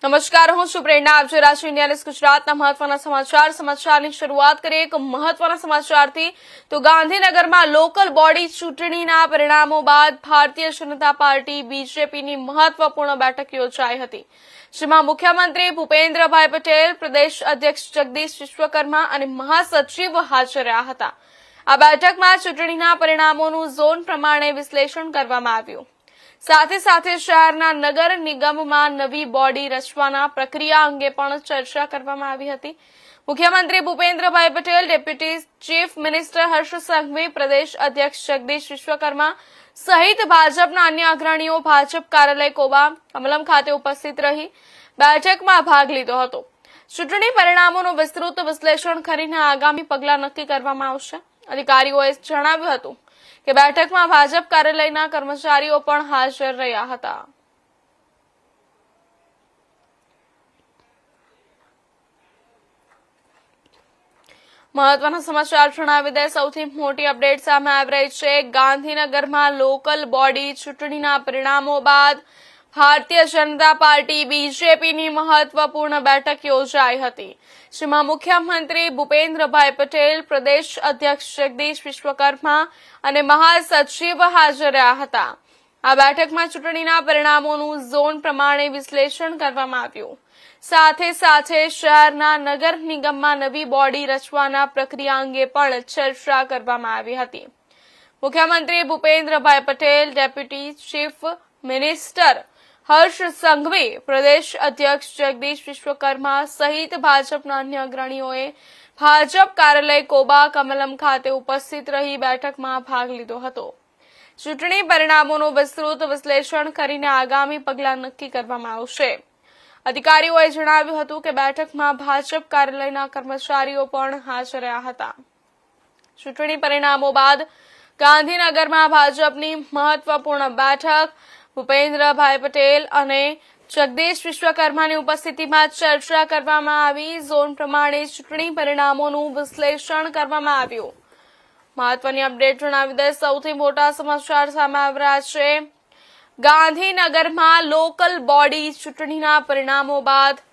નમસ્કાર, હું છું પ્રેરણા. આપ જોઈ રહ્યા છો ઇન્ડિયા ન્યૂઝ ગુજરાતના મહત્વના સમાચાર. સમાચારની શરૂઆત કરીએ એક મહત્વના સમાચારથી. તો ગાંધીનગરમાં લોકલ બોડી ચૂંટણીના પરિણામો બાદ ભારતીય જનતા પાર્ટી બીજેપીની મહત્વપૂર્ણ બેઠક યોજાઈ હતી, જેમાં મુખ્યમંત્રી ભૂપેન્દ્રભાઈ પટેલ, પ્રદેશ અધ્યક્ષ જગદીશ વિશ્વકર્મા અને મહાસચિવ હાજર રહ્યા હતા. આ બેઠકમાં ચૂંટણીના પરિણામોનું ઝોન પ્રમાણે વિશ્લેષણ કરવામાં આવ્યું. સાથે સાથે શહેરના નગર નિગમમાં નવી બોડી રચવાના પ્રક્રિયા અંગે પણ ચર્ચા કરવામાં આવી હતી. મુખ્યમંત્રી Bhupendrabhai Patel, deputy chief minister Harsh Sanghavi, પ્રદેશ અધ્યક્ષ જગદીશ વિશ્વકર્મા સહિત ભાજપના અન્ય અગ્રણીઓ ભાજપ કાર્યાલય કોબા કમલમ ખાતે ઉપસ્થિત રહી બેઠકમાં ભાગ લીધો હતો. ચૂંટણી પરિણામોનું વિસ્તૃત વિશ્લેષણ કરીને આગામી પગલાં નક્કી કરવામાં આવશે. અધિકારીઓએ જણાવ્યું હતું કે બેઠકમાં ભાજપ કાર્યાલયના કર્મચારીઓ પણ હાજર રહ્યા હતા. મહત્વના સમાચાર જણાવી દે. સૌથી મોટી અપડેટ સામે આવી રહી છે. ગાંધીનગરમાં લોકલ બોડી ચૂંટણીના પરિણામો બાદ ભારતીય જનતા પાર્ટી બીજેપીની મહત્વપૂર્ણ બેઠક યોજાઈ હતી, જેમાં મુખ્યમંત્રી ભૂપેન્દ્રભાઈ પટેલ, પ્રદેશ અધ્યક્ષ જગદીશ વિશ્વકર્મા અને મહાસચિવ હાજર રહ્યા હતા. આ બેઠકમાં ચૂંટણીના પરિણામોનું ઝોન પ્રમાણે વિશ્લેષણ કરવામાં આવ્યું. સાથે સાથે શહેરના નગર નિગમમાં નવી બોડી રચવાના પ્રક્રિયા અંગે પણ ચર્ચા કરવામાં આવી હતી. મુખ્યમંત્રી Bhupendrabhai Patel, deputy chief minister Harsh Sanghavi, પ્રદેશ અધ્યક્ષ જગદીશ વિશ્વકર્મા સહિત ભાજપના અન્ય અગ્રણીઓએ ભાજપ કાર્યાલય કોબા કમલમ ખાતે ઉપસ્થિત રહી બેઠકમાં ભાગ લીધો હતો. ચૂંટણી પરિણામોનું વિસ્તૃત વિશ્લેષણ કરીને આગામી પગલાં નક્કી કરવામાં આવશે. અધિકારીઓએ જણાવ્યું હતું કે બેઠકમાં ભાજપ કાર્યાલયના કર્મચારીઓ પણ હાજર રહ્યા હતા. ચૂંટણી પરિણામો બાદ ગાંધીનગરમાં ભાજપની મહત્વપૂર્ણ બેઠક ભૂપેન્દ્રભાઈ પટેલ અને જગદીશ વિશ્વકર્માની ઉપસ્થિતિમાં ચર્ચા કરવામાં આવી. ઝોન પ્રમાણે ચૂંટણી પરિણામોનું વિશ્લેષણ કરવામાં આવ્યું. મહત્વની અપડેટ જણાવી દે. સૌથી મોટા સમાચાર સામે આવી રહ્યા છે. ગાંધીનગરમાં લોકલ બોડી ચૂંટણીના પરિણામો બાદ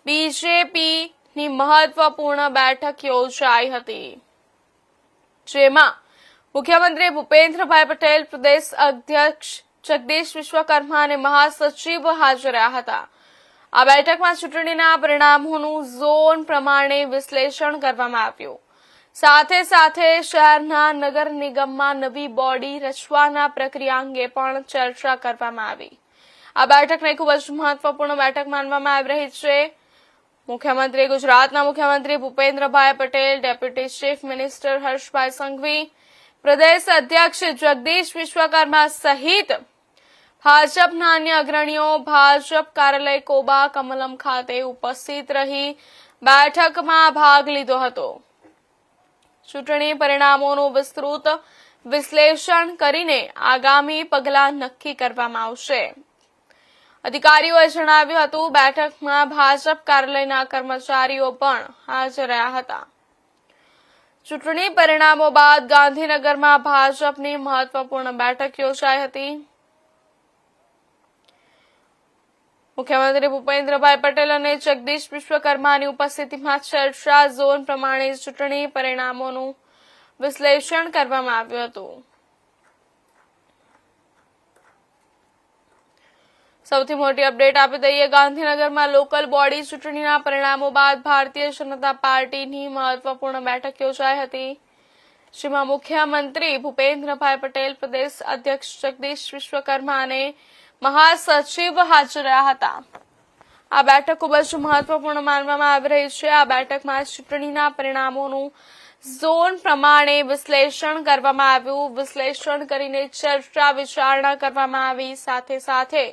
બીજેપીની મહત્વપૂર્ણ બેઠક યોજાઈ હતી, જેમાં મુખ્યમંત્રી ભૂપેન્દ્રભાઈ પટેલ, પ્રદેશ અધ્યક્ષ જગદીશ વિશ્વકર્મા અને મહાસચિવ હાજર રહ્યા હતા. આ બેઠકમાં ચૂંટણીના પરિણામોનું ઝોન પ્રમાણે વિશ્લેષણ કરવામાં આવ્યું. સાથે સાથે શહેરના નગર નિગમમાં નવી બોડી રચવાના પ્રક્રિયા અંગે પણ ચર્ચા કરવામાં આવી. આ બેઠકને ખૂબ જ મહત્વપૂર્ણ બેઠક માનવામાં આવી રહી છે. ગુજરાતના મુખ્યમંત્રી Bhupendrabhai Patel, deputy chief minister Harshbhai Sanghavi, પ્રદેશ અધ્યક્ષ જગદીશ વિશ્વકર્મા સહિત ભાજપના અન્ય અગ્રણીઓ ભાજપ કાર્યાલય કોબા કમલમ ખાતે ઉપસ્થિત રહી બેઠકમાં ભાગ લીધો હતો. ચૂંટણી પરિણામોનું વિસ્તૃત વિશ્લેષણ કરીને આગામી પગલાં નક્કી કરવામાં આવશે. અધિકારીઓએ જણાવ્યું હતું બેઠકમાં ભાજપ કાર્યાલયના કર્મચારીઓ પણ હાજર રહ્યા હતા. ચૂંટણી પરિણામો બાદ ગાંધીનગરમાં ભાજપની મહત્વપૂર્ણ બેઠક યોજાઈ હતી. મુખ્યમંત્રી ભૂપેન્દ્રભાઈ પટેલ અને જગદીશ વિશ્વકર્માની ઉપસ્થિતિમાં ચર્ચા, ઝોન પ્રમાણે ચૂંટણી પરિણામોનું વિશ્લેષણ કરવામાં આવ્યું હતું. સૌથી મોટી અપડેટ આપી દઈએ. ગાંધીનગરમાં લોકલ બોડી ચૂંટણીના પરિણામો બાદ ભારતીય જનતા પાર્ટીની મહત્વપૂર્ણ બેઠક યોજાઈ હતી, જેમાં મુખ્યમંત્રી ભૂપેન્દ્રભાઈ પટેલ, પ્રદેશ અધ્યક્ષ જગદીશ વિશ્વકર્મા અને મહાસચિવ હાજર રહ્યા હતા. આ બેઠક ખૂબ જ મહત્વપૂર્ણ માનવામાં આવી રહી છે. આ બેઠકમાં ચૂંટણીના પરિણામોનું ઝોન પ્રમાણે વિશ્લેષણ કરવામાં આવ્યું. વિશ્લેષણ કરીને ચર્ચા વિચારણા કરવામાં આવી. સાથે સાથે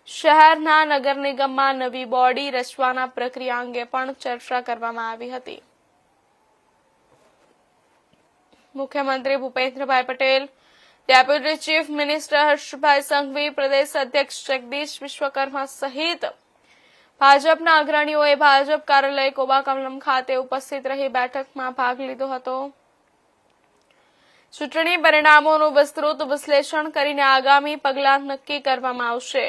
શહેરના નગર નિગમમાં નવી બોડી રચવાના પ્રક્રિયા અંગે પણ ચર્ચા કરવામાં આવી હતી. મુખ્યમંત્રી Bhupendrabhai Patel, deputy chief minister Harshbhai Sanghavi, પ્રદેશ અધ્યક્ષ જગદીશ વિશ્વકર્મા સહિત ભાજપના અગ્રણીઓએ ભાજપ કાર્યાલય કોબા કમલમ ખાતે ઉપસ્થિત રહી બેઠકમાં ભાગ લીધો હતો. ચૂંટણી પરિણામોનું વિસ્તૃત વિશ્લેષણ કરીને આગામી પગલાં નક્કી કરવામાં આવશે.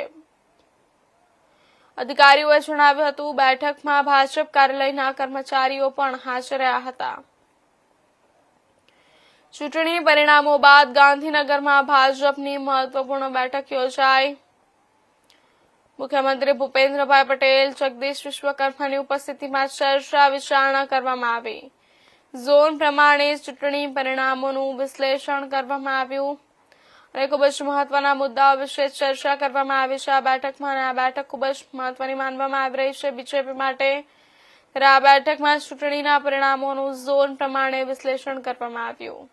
અધિકારીઓએ જણાવ્યું હતું બેઠકમાં ભાજપ કાર્યાલયના કર્મચારીઓ પણ હાજર રહ્યા હતા। ચૂંટણી પરિણામો બાદ ગાંધીનગરમાં ભાજપની મહત્વપૂર્ણ બેઠક યોજાઈ। મુખ્યમંત્રી ભૂપેન્દ્રભાઈ પટેલ, જગદીશ વિશ્વકર્માની ઉપસ્થિતિમાં ચર્ચા વિચારણા કરવામાં આવી। ઝોન પ્રમાણે ચૂંટણી પરિણામોનું વિશ્લેષણ કરવામાં આવ્યું અને ખૂબ જ મહત્વના મુદ્દાઓ વિશે ચર્ચા કરવામાં આવી છે આ બેઠકમાં અને આ બેઠક ખૂબ જ મહત્વની માનવામાં આવી રહી છે બીજેપી માટે। ત્યારે આ બેઠકમાં ચૂંટણીના પરિણામોનું ઝોન પ્રમાણે વિશ્લેષણ કરવામાં આવ્યું।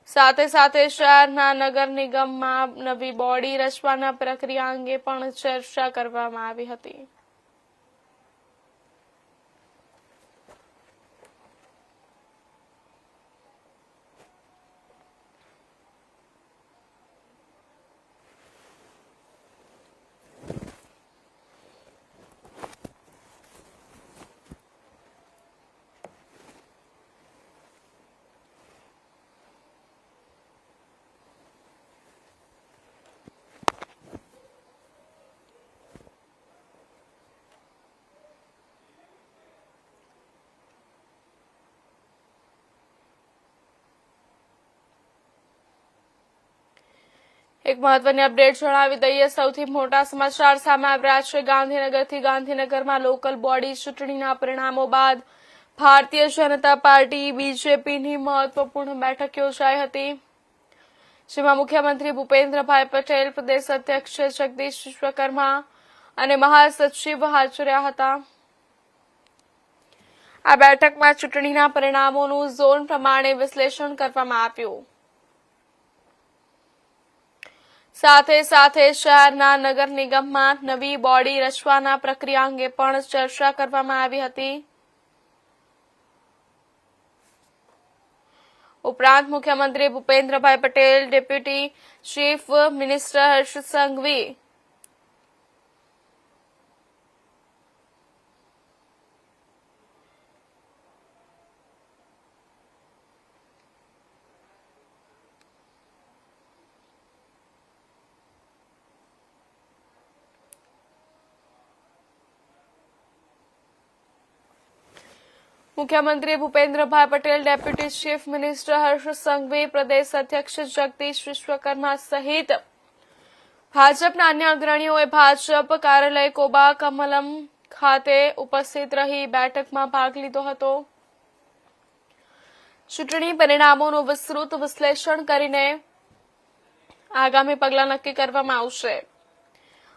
સાથે સાથે શહેરના નગર નિગમમાં નવી બોડી રચવાના પ્રક્રિયા અંગે પણ ચર્ચા કરવામાં આવી હતી। એક મહત્વની અપડેટ જણાવી દઈએ। સૌથી મોટા સમાચાર સામે આવી રહ્યા છે। ગાંધીનગરથી ગાંધીનગરમાં લોકલ બોડી ચૂંટણીના પરિણામો બાદ ભારતીય જનતા પાર્ટી બીજેપીની મહત્વપૂર્ણ બેઠક યોજાઈ હતી, જેમાં મુખ્યમંત્રી ભૂપેન્દ્રભાઈ પટેલ, પ્રદેશ અધ્યક્ષ જગદીશ વિશ્વકર્મા અને મહાસચિવ હાજર રહ્યા હતા। આ બેઠકમાં ચૂંટણીના પરિણામોનું ઝોન પ્રમાણે વિશ્લેષણ કરવામાં આવ્યું। સાથે સાથે શહેરના નગર નિગમમાં નવી બોડી રચવાના પ્રક્રિયા અંગે પણ ચર્ચા કરવામાં આવી હતી। ઉપરાંત મુખ્યમંત્રી Bhupendrabhai Patel, deputy chief minister Harsh Sanghavi, મુખ્યમંત્રી Bhupendrabhai Patel, deputy chief minister Harsh Sanghavi, પ્રદેશ અધ્યક્ષ જગદીશ વિશ્વકર્મા સહિત ભાજપના અન્ય અગ્રણીઓએ ભાજપ કાર્યાલય કોબા કમલમ ખાતે ઉપસ્થિત રહી બેઠકમાં ભાગ લીધો હતો। ચૂંટણી પરિણામોનું વિસ્તૃત વિશ્લેષણ કરીને આગામી પગલાં નક્કી કરવામાં આવશે।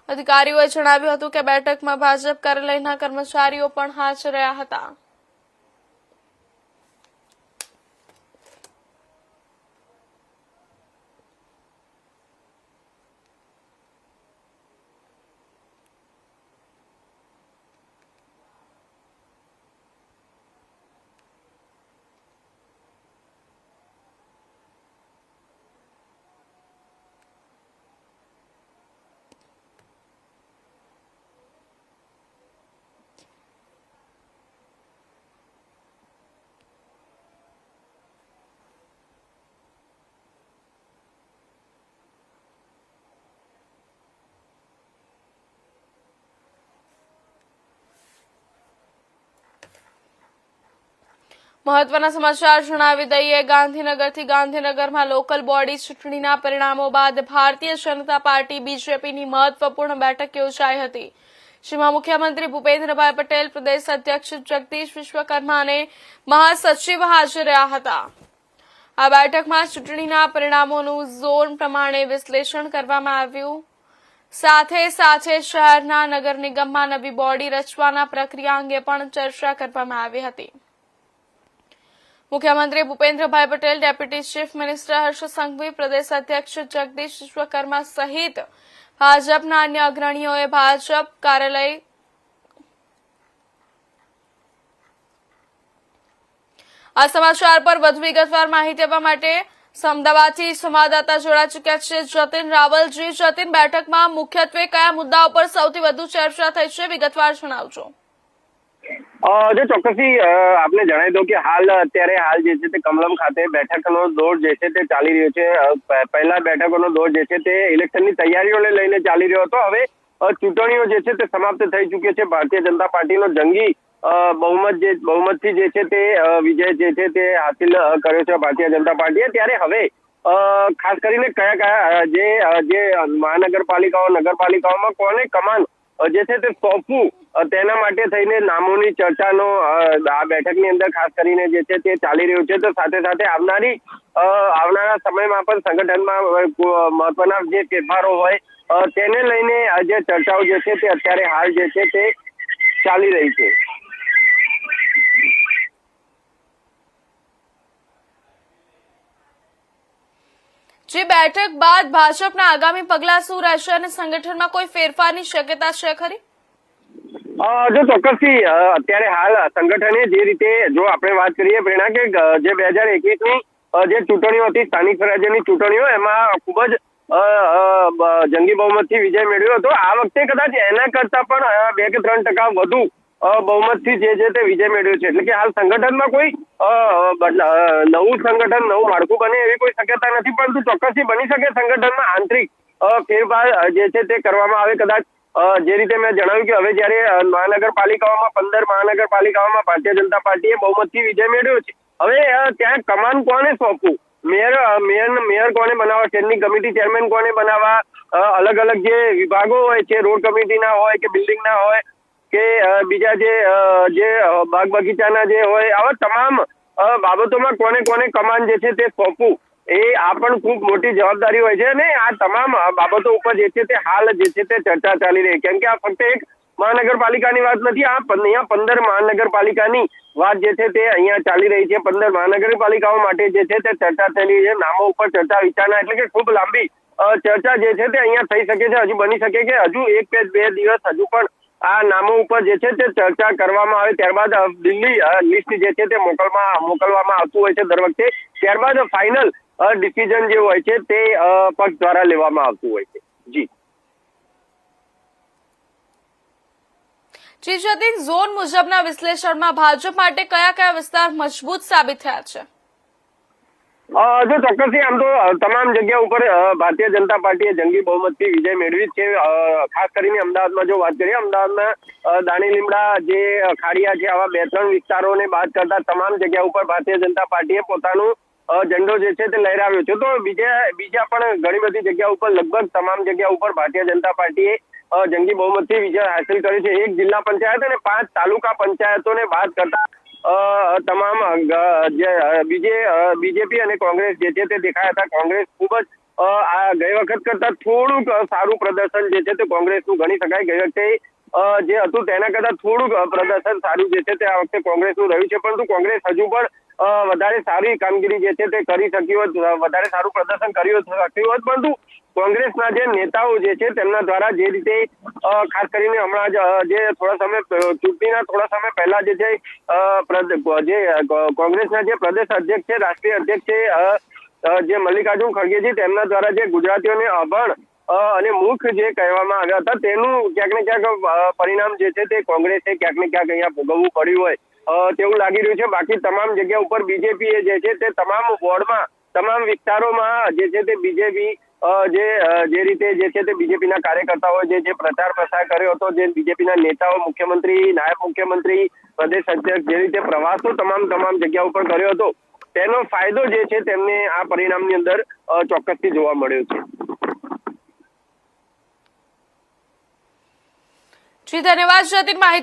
અધિકારીઓએ જણાવ્યું હતું કે બેઠકમાં ભાજપ કાર્યાલયના કર્મચારીઓ પણ હાજર રહ્યા હતા। મહત્વના સમાચાર જણાવી દઈએ। ગાંધીનગરથી ગાંધીનગરમાં લોકલ બોડી ચૂંટણીના પરિણામો બાદ ભારતીય જનતા પાર્ટી બીજેપીની મહત્વપૂર્ણ બેઠક યોજાઈ હતી, જેમાં મુખ્યમંત્રી ભૂપેન્દ્રભાઈ પટેલ, પ્રદેશ અધ્યક્ષ જગદીશ વિશ્વકર્મા અને મહાસચિવ હાજર રહ્યા હતા। આ બેઠકમાં ચૂંટણીના પરિણામોનું ઝોન પ્રમાણે વિશ્લેષણ કરવામાં આવ્યું। સાથે સાથે શહેરના નગર નિગમમાં નવી બોડી રચવાના પ્રક્રિયા અંગે પણ ચર્ચા કરવામાં આવી હતી। મુખ્યમંત્રી Bhupendrabhai Patel, deputy chief minister Harsh Sanghavi, પ્રદેશ અધ્યક્ષ જગદીશ વિશ્વકર્મા સહિત ભાજપના અન્ય અગ્રણીઓએ ભાજપ કાર્યાલય આ સમાચાર પર વધુ વિગતવાર માહિતી આપવા માટે અમદાવાદથી સંવાદદાતા જોડાઈ ચૂક્યા છે જતીન રાવલજી। જતીન, બેઠકમાં મુખ્યત્વે કયા મુદ્દાઓ પર સૌથી વધુ ચર્ચા થઈ છે, વિગતવાર જણાવજો। જો ચોક્કસથી આપને જણાવી દઉં કે હાલ જે છે તે કમલમ ખાતે બેઠકનો દોર જે છે તે ચાલી રહ્યો છે। પહેલા બેઠકોનો દોર જે છે તે ઇલેક્શનની તૈયારીઓને લઈને ચાલી રહ્યો હતો। હવે ચૂંટણીઓ જે છે તે સમાપ્ત થઈ ચૂકી છે. ભારતીય જનતા પાર્ટીનો જંગી બહુમતથી જે છે તે વિજય જે છે તે હાસિલ કર્યો છે ભારતીય જનતા પાર્ટીએ. ત્યારે હવે ખાસ કરીને કયા જે મહાનગરપાલિકાઓ નગરપાલિકાઓમાં કોને કમાન જે છે તે સોંપવું તેના માટે થઈને નામોની ચર્ચાનો આ બેઠકની અંદર ખાસ કરીને જે છે તે ચાલી રહ્યું છે. તો સાથે સાથે આવનારા સમયમાં પણ સંગઠનમાં મહત્વના જે ફેરફારો હોય તેને લઈને જે ચર્ચાઓ જે છે તે અત્યારે હાલ જે છે તે ચાલી રહી છે. જે બેઠક બાદ ભાજપના આગામી પગલાં શું રહેશે અને સંગઠનમાં કોઈ ફેરફારની શક્યતા છે ખરી? જો ચોક્કસથી અત્યારે હાલ સંગઠને જે રીતે જો આપણે વાત કરીએ પ્રેરણા કે જે 2021ની જે ચૂંટણીઓ હતી સ્થાનિક સ્વરાજ્યની ચૂંટણીઓ એમાં ખૂબ જ જંગી બહુમતથી વિજય મેળવ્યો હતો. આ વખતે કદાચ એના કરતા પણ 2 કે 3% વધુ બહુમતથી જે છે તે વિજય મેળવ્યો છે. એટલે કે હાલ સંગઠનમાં કોઈ નવું સંગઠન નવું માળખું બને એવી કોઈ શક્યતા નથી, પરંતુ ચોક્કસથી બની શકે સંગઠનમાં આંતરિક ફેરફાર જે છે તે કરવામાં આવે. કદાચ જે રીતે મેં જણાવ્યું કે હવે જયારે મહાનગરપાલિકાઓમાં 15 મહાનગરપાલિકાઓમાં ભારતીય જનતા પાર્ટીએ બહુમતથી વિજય મેળવ્યો છે, હવે ત્યાં કમાન કોને સોંપવું, મેયર કોને બનાવવા, સ્ટેન્ડિંગ કમિટી ચેરમેન કોને બનાવવા, અલગ અલગ જે વિભાગો હોય છે રોડ કમિટીના હોય કે બિલ્ડિંગના હોય કે બીજા જે બાગ બગીચાના જે હોય, આવા તમામ બાબતોમાં કોને કમાન જે છે તે સોંપવું આ પણ ખૂબ મોટી જવાબદારી હોય છે. અને આ તમામ બાબતો ઉપર જે છે તે હાલ જે છે તે ચર્ચા ચાલી રહી, કેમ કે આ ફક્ત એક મહાનગરપાલિકાની વાત નથી, અહીંયા 15 મહાનગરપાલિકાની વાત જે છે તે અહીંયા ચાલી રહી છે. 15 મહાનગરપાલિકાઓ માટે જે છે તે ચર્ચા થયેલી છે. નામો ઉપર ચર્ચા વિચારણા એટલે કે ખૂબ લાંબી ચર્ચા જે છે તે અહીંયા થઈ શકે છે. હજુ બની શકે કે હજુ 1 કે 2 દિવસ હજુ પણ આ નામો ઉપર જે છે તે ચર્ચા કરવામાં આવે, ત્યારબાદ દિલ્હી લિસ્ટ જે છે તે મોકલવામાં આવતું હોય છે દર વખતે, ત્યારબાદ ફાઇનલ ડિસિઝન જે હોય છે તે પક્ષ દ્વારા લેવામાં આવતું હોય છે. જી જતીન, ઝોન મુજબના વિશ્લેષણમાં ભાજપ માટે કયા વિસ્તાર મજબૂત સાબિત થયા છે? જો ચોક્કસથી આમ તો તમામ જગ્યા ઉપર ભારતીય જનતા પાર્ટીએ જંગી બહુમતથી વિજય મેળવી છે. ખાસ કરીને અમદાવાદમાં જો વાત કરીએ, અમદાવાદમાં દાણી લીમડા જે ખાડિયા છે, આવા 2-3 વિસ્તારોને બાદ કરતા તમામ જગ્યા ઉપર ભારતીય જનતા પાર્ટીએ પોતાનું ઝંડો જે છે તે લહેરાવ્યો છે. તો બીજા પણ ઘણી બધી જગ્યા ઉપર લગભગ તમામ જગ્યા ઉપર ભારતીય જનતા પાર્ટીએ જંગી બહુમતથી વિજય હાંસલ કર્યો છે. 1 જિલ્લા પંચાયત અને 5 તાલુકા પંચાયતોને બાદ કરતા તમામ જે બીજેપી અને કોંગ્રેસ જે છે તે દેખાયા હતા. કોંગ્રેસ ખૂબ જ આ ગઈ વખત કરતા થોડુંક સારું પ્રદર્શન જે છે તે કોંગ્રેસનું ગણી શકાય. ગઈ વખતે જે હતું તેના કરતા થોડુંક પ્રદર્શન સારું જે છે તે આ વખતે કોંગ્રેસનું રહ્યું છે, પરંતુ કોંગ્રેસ હજુ પણ વધારે સારી કામગીરી જે છે તે કરી શકી હોત, વધારે સારું પ્રદર્શન કર્યું હોત, પરંતુ કોંગ્રેસના જે નેતાઓ જે છે તેમના દ્વારા જે રીતે ખાસ કરીને હમણાં જે ચૂંટણીના થોડા સમય પહેલા જે છે કોંગ્રેસના જે પ્રદેશ અધ્યક્ષ છે, રાષ્ટ્રીય અધ્યક્ષ છે જે મલ્લિકાર્જુન ખડગેજી, તેમના દ્વારા જે ગુજરાતીઓને અભણ અને મૂર્ખ જે કહેવામાં આવ્યા હતા, તેનું ક્યાંક ને ક્યાંક પરિણામ જે છે તે કોંગ્રેસે ક્યાંક ને ક્યાંક અહીંયા ભોગવવું પડ્યું હોય તેવું લાગી રહ્યું છે. બાકી તમામ જગ્યા ઉપર બીજેપીએ જે છે તે તમામ વોર્ડમાં તમામ વિસ્તારોમાં જે છે તે બીજેપી જે રીતે જે છે તે બીજેપીના કાર્યકર્તાઓ જે પ્રચાર પ્રસાર કર્યો હતો, જે બીજેપીના નેતાઓ, મુખ્યમંત્રી, નાયબ મુખ્યમંત્રી, પ્રદેશ અધ્યક્ષ જે રીતે પ્રવાસો તમામ જગ્યા ઉપર કર્યો હતો, તેનો ફાયદો જે છે તેમને આ પરિણામની અંદર ચોક્કસથી જોવા મળ્યો છે. જી ધન્યવાદ જતીન.